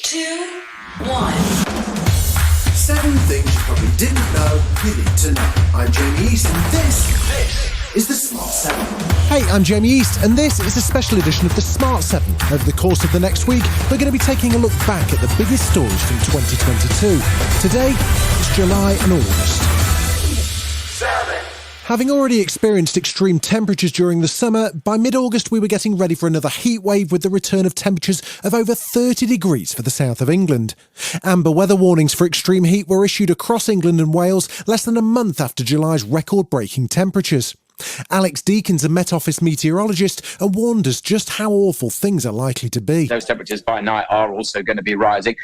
2, 1. 7 things you probably didn't know you need to know. I'm Jamie East, and this is the Smart 7. Hey, I'm Jamie East, and this is a special edition of the Smart 7. Over the course of the next week, we're going to be taking a look back at the biggest stories from 2022. Today, it's July and August. 7. Having already experienced extreme temperatures during the summer, by mid-August we were getting ready for another heat wave with the return of temperatures of over 30 degrees for the south of England. Amber weather warnings for extreme heat were issued across England and Wales less than a month after July's record-breaking temperatures. Alex Deacon's a Met Office meteorologist and warned us just how awful things are likely to be. Those temperatures by night are also going to be rising.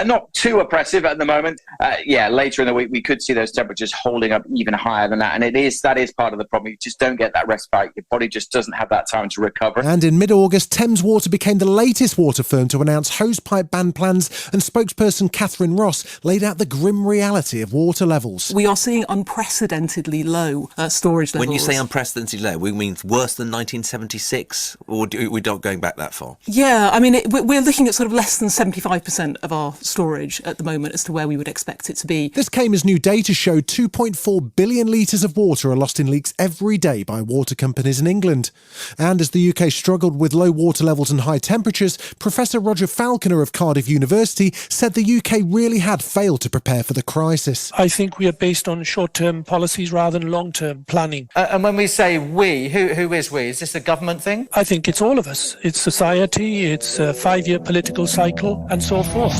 Not too oppressive at the moment. Later in the week, we could see those temperatures holding up even higher than that. And that is part of the problem. You just don't get that respite. Your body just doesn't have that time to recover. And in mid-August, Thames Water became the latest water firm to announce hosepipe ban plans, and spokesperson Catherine Ross laid out the grim reality of water levels. We are seeing unprecedentedly low storage levels. When you say unprecedentedly low, we mean worse than 1976, or we're not going back that far? Yeah, I mean, we're looking at sort of less than 75% of our storage at the moment as to where we would expect it to be. This came as new data showed 2.4 billion litres of water are lost in leaks every day by water companies in England. And as the UK struggled with low water levels and high temperatures, Professor Roger Falconer of Cardiff University said the UK really had failed to prepare for the crisis. I think we are based on short-term policies rather than long-term planning. And when we say we, who is we? Is this a government thing? I think it's all of us. It's society, it's a 5-year political cycle, and so forth.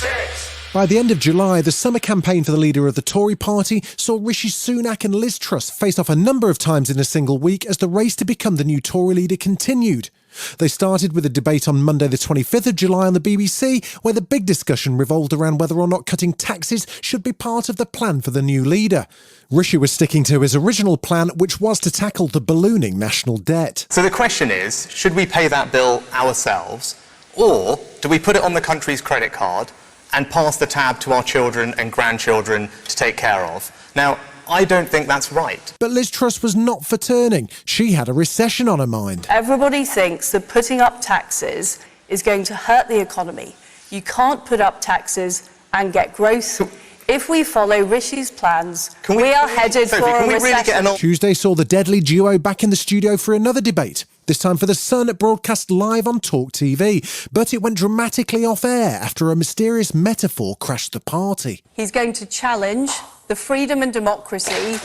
6. By the end of July, the summer campaign for the leader of the Tory party saw Rishi Sunak and Liz Truss face off a number of times in a single week as the race to become the new Tory leader continued. They started with a debate on Monday the 25th of July on the BBC, where the big discussion revolved around whether or not cutting taxes should be part of the plan for the new leader. Rishi was sticking to his original plan, which was to tackle the ballooning national debt. So the question is, should we pay that bill ourselves, or do we put it on the country's credit card and pass the tab to our children and grandchildren to take care of? Now, I don't think that's right. But Liz Truss was not for turning. She had a recession on her mind. Everybody thinks that putting up taxes is going to hurt the economy. You can't put up taxes and get growth. If we follow Rishi's plans, we are headed for a recession. Tuesday saw the deadly duo back in the studio for another debate. This time for The Sun, broadcast live on Talk TV. But it went dramatically off air after a mysterious metaphor crashed the party. He's going to challenge the freedom and democracy.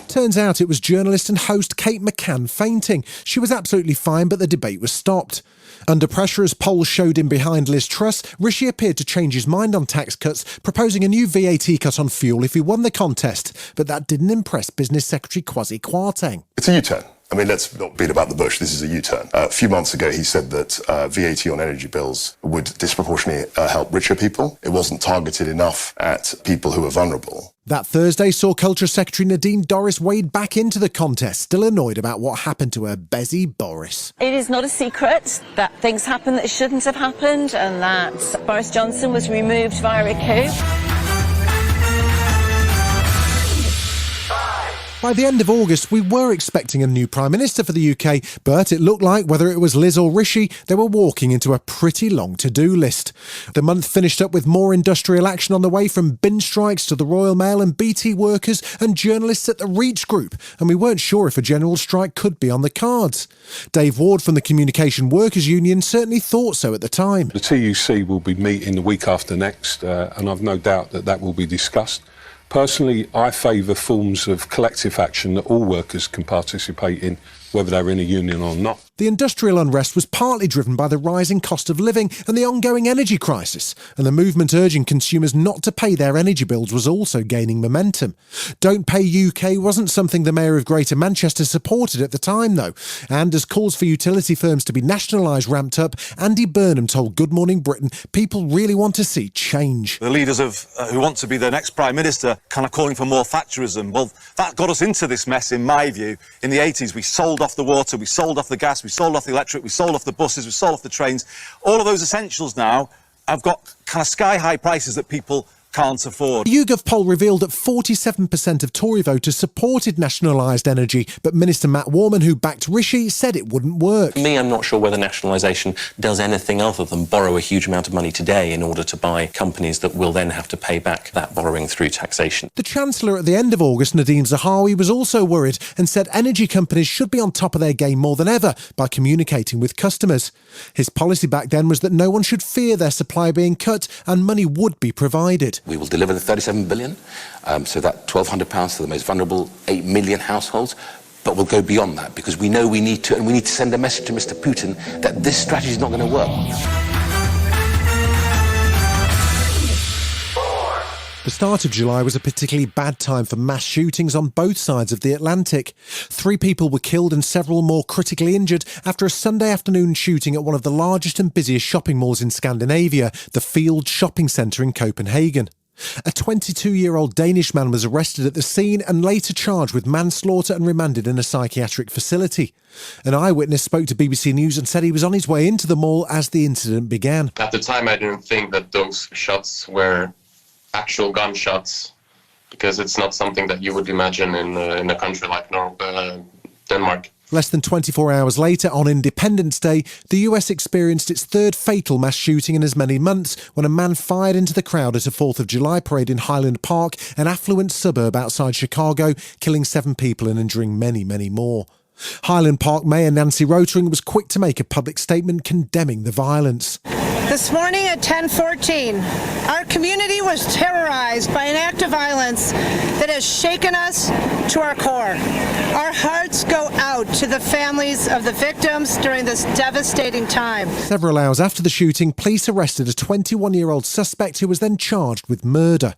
Turns out it was journalist and host Kate McCann fainting. She was absolutely fine, but the debate was stopped. Under pressure as polls showed him behind Liz Truss, Rishi appeared to change his mind on tax cuts, proposing a new VAT cut on fuel if he won the contest. But that didn't impress Business Secretary Kwasi Kwarteng. It's a U-turn. I mean, let's not beat about the bush. This is a U-turn. A few months ago, he said that VAT on energy bills would disproportionately help richer people. It wasn't targeted enough at people who are vulnerable. That Thursday saw Culture Secretary Nadine Dorries wade back into the contest, still annoyed about what happened to her Bezzy Boris. It is not a secret that things happened that shouldn't have happened and that Boris Johnson was removed via a coup. By the end of August, we were expecting a new Prime Minister for the UK, but it looked like, whether it was Liz or Rishi, they were walking into a pretty long to-do list. The month finished up with more industrial action on the way, from bin strikes to the Royal Mail and BT workers and journalists at the Reach Group, and we weren't sure if a general strike could be on the cards. Dave Ward from the Communication Workers Union certainly thought so at the time. The TUC will be meeting the week after next, and I've no doubt that will be discussed. Personally, I favour forms of collective action that all workers can participate in, whether they're in a union or not. The industrial unrest was partly driven by the rising cost of living and the ongoing energy crisis, and the movement urging consumers not to pay their energy bills was also gaining momentum. Don't Pay UK wasn't something the Mayor of Greater Manchester supported at the time, though, and as calls for utility firms to be nationalised ramped up, Andy Burnham told Good Morning Britain people really want to see change. The leaders who want to be the next Prime Minister kind of calling for more Thatcherism. Well, that got us into this mess, in my view. In the 80s, we sold off the water, we sold off the gas, we sold off the electric, we sold off the buses, we sold off the trains. All of those essentials now have got kind of sky-high prices that people can't afford. A YouGov poll revealed that 47% of Tory voters supported nationalised energy, but Minister Matt Warman, who backed Rishi, said it wouldn't work. For me, I'm not sure whether nationalisation does anything other than borrow a huge amount of money today in order to buy companies that will then have to pay back that borrowing through taxation. The Chancellor at the end of August, Nadhim Zahawi, was also worried and said energy companies should be on top of their game more than ever by communicating with customers. His policy back then was that no one should fear their supply being cut and money would be provided. We will deliver the 37 billion, so that £1,200 to the most vulnerable 8 million households. But we'll go beyond that because we know we need to, and we need to send a message to Mr. Putin that this strategy is not going to work. The start of July was a particularly bad time for mass shootings on both sides of the Atlantic. 3 people were killed and several more critically injured after a Sunday afternoon shooting at one of the largest and busiest shopping malls in Scandinavia, the Field Shopping Centre in Copenhagen. A 22-year-old Danish man was arrested at the scene and later charged with manslaughter and remanded in a psychiatric facility. An eyewitness spoke to BBC News and said he was on his way into the mall as the incident began. At the time, I didn't think that those shots were actual gunshots, because it's not something that you would imagine in a country like Denmark. Less than 24 hours later, on Independence Day, the US experienced its third fatal mass shooting in as many months when a man fired into the crowd at a 4th of July parade in Highland Park, an affluent suburb outside Chicago, killing 7 people and injuring many, many more. Highland Park Mayor Nancy Rotering was quick to make a public statement condemning the violence. This morning at 10:14, our community was terrorized by an act of violence that has shaken us to our core. Our hearts go out to the families of the victims during this devastating time. Several hours after the shooting, police arrested a 21-year-old suspect who was then charged with murder.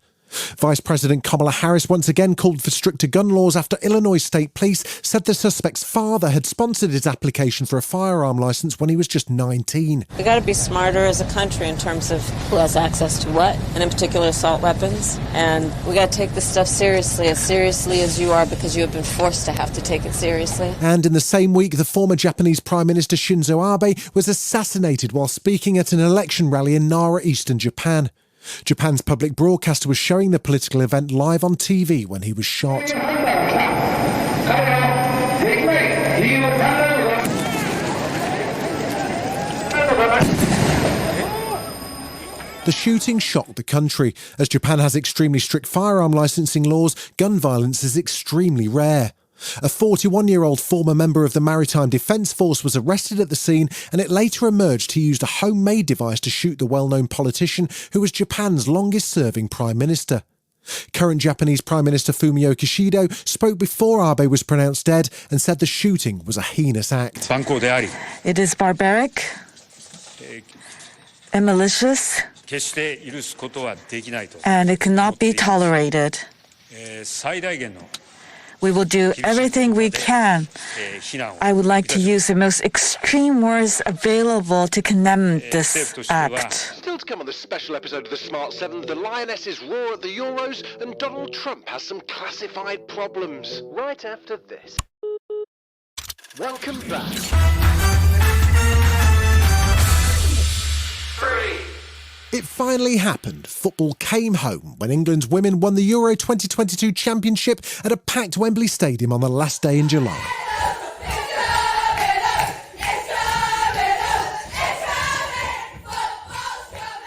Vice President Kamala Harris once again called for stricter gun laws after Illinois State Police said the suspect's father had sponsored his application for a firearm licence when he was just 19. We got to be smarter as a country in terms of who has access to what, and in particular assault weapons. And we got to take this stuff seriously as you are, because you have been forced to have to take it seriously. And in the same week, the former Japanese Prime Minister Shinzo Abe was assassinated while speaking at an election rally in Nara, eastern Japan. Japan's public broadcaster was showing the political event live on TV when he was shot. The shooting shocked the country. As Japan has extremely strict firearm licensing laws, gun violence is extremely rare. A 41-year-old former member of the Maritime Defence Force was arrested at the scene, and it later emerged he used a homemade device to shoot the well-known politician who was Japan's longest-serving Prime Minister. Current Japanese Prime Minister Fumio Kishida spoke before Abe was pronounced dead and said the shooting was a heinous act. It is barbaric and malicious, and it cannot be tolerated. We will do everything we can. I would like to use the most extreme words available to condemn this act. Still to come on this special episode of The Smart 7, the Lionesses roar at the Euros and Donald Trump has some classified problems. Right after this. Welcome back. 3. It finally happened. Football came home when England's women won the Euro 2022 championship at a packed Wembley Stadium on the last day in July.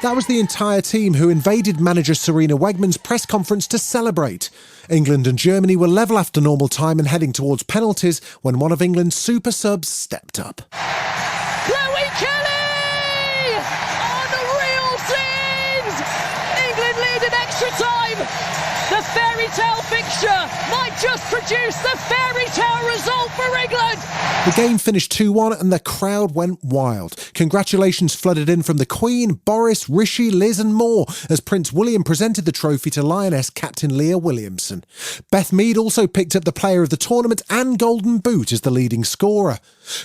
That was the entire team who invaded manager Sarina Wegman's press conference to celebrate. England and Germany were level after normal time and heading towards penalties when one of England's super subs stepped up. The fairy tale fixture might just produce the fairy tale result for England. The game finished 2-1 and the crowd went wild. Congratulations flooded in from the Queen, Boris, Rishi, Liz and more as Prince William presented the trophy to Lioness captain Leah Williamson. Beth Mead also picked up the player of the tournament and Golden Boot as the leading scorer.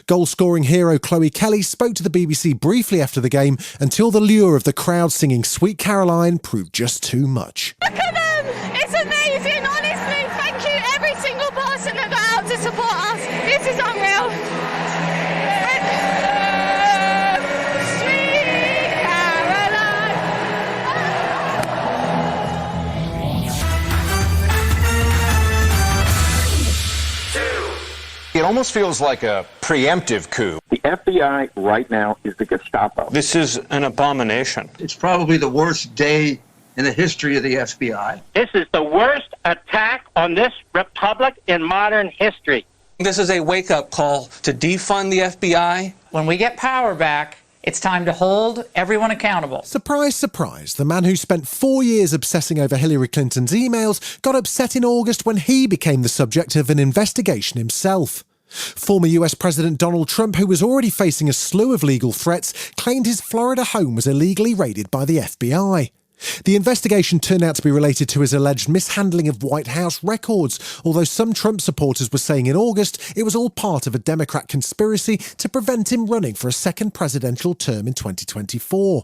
Goal-scoring hero Chloe Kelly spoke to the BBC briefly after the game until the lure of the crowd singing Sweet Caroline proved just too much. Look at them! It's amazing, honestly. Thank you, every single person that got out to support us. This is unreal. Sweet Caroline. This feels like a preemptive coup. The FBI right now is the Gestapo. This is an abomination. It's probably the worst day in the history of the FBI. This is the worst attack on this republic in modern history. This is a wake-up call to defund the FBI. When we get power back, it's time to hold everyone accountable. Surprise, surprise, the man who spent 4 years obsessing over Hillary Clinton's emails got upset in August when he became the subject of an investigation himself. Former US President Donald Trump, who was already facing a slew of legal threats, claimed his Florida home was illegally raided by the FBI. The investigation turned out to be related to his alleged mishandling of White House records, although some Trump supporters were saying in August it was all part of a Democrat conspiracy to prevent him running for a second presidential term in 2024.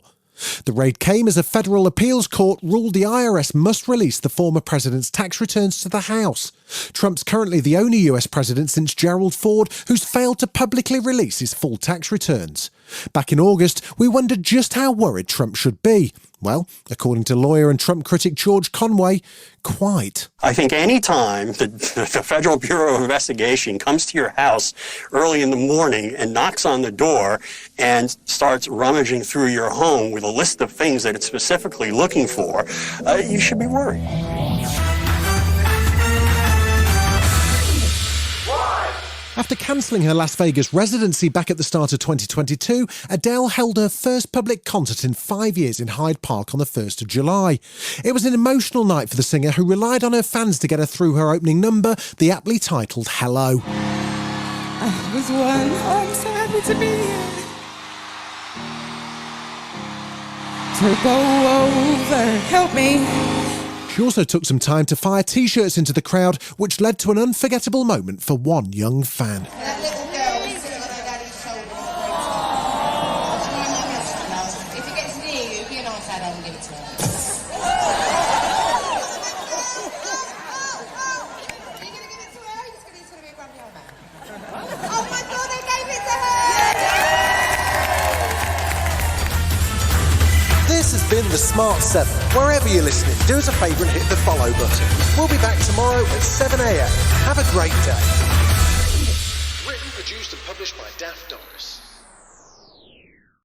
The raid came as a federal appeals court ruled the IRS must release the former president's tax returns to the House. Trump's currently the only US president since Gerald Ford who's failed to publicly release his full tax returns. Back in August, we wondered just how worried Trump should be. Well, according to lawyer and Trump critic George Conway, quite. I think any time the Federal Bureau of Investigation comes to your house early in the morning and knocks on the door and starts rummaging through your home with a list of things that it's specifically looking for, you should be worried. After cancelling her Las Vegas residency back at the start of 2022, Adele held her first public concert in 5 years in Hyde Park on the 1st of July. It was an emotional night for the singer who relied on her fans to get her through her opening number, the aptly titled Hello. I was I'm so happy to be here. To go over, help me. She also took some time to fire T-shirts into the crowd, which led to an unforgettable moment for one young fan. That little girl is sitting on her daddy's shoulder. If it gets near you, if you're not sad, I will give it to her. Oh my God, they gave it to her! This has been The Smart 7. Wherever you're listening, do us a favour and hit the follow button. We'll be back tomorrow at 7 a.m. Have a great day. Written, produced and published by Daft Doris.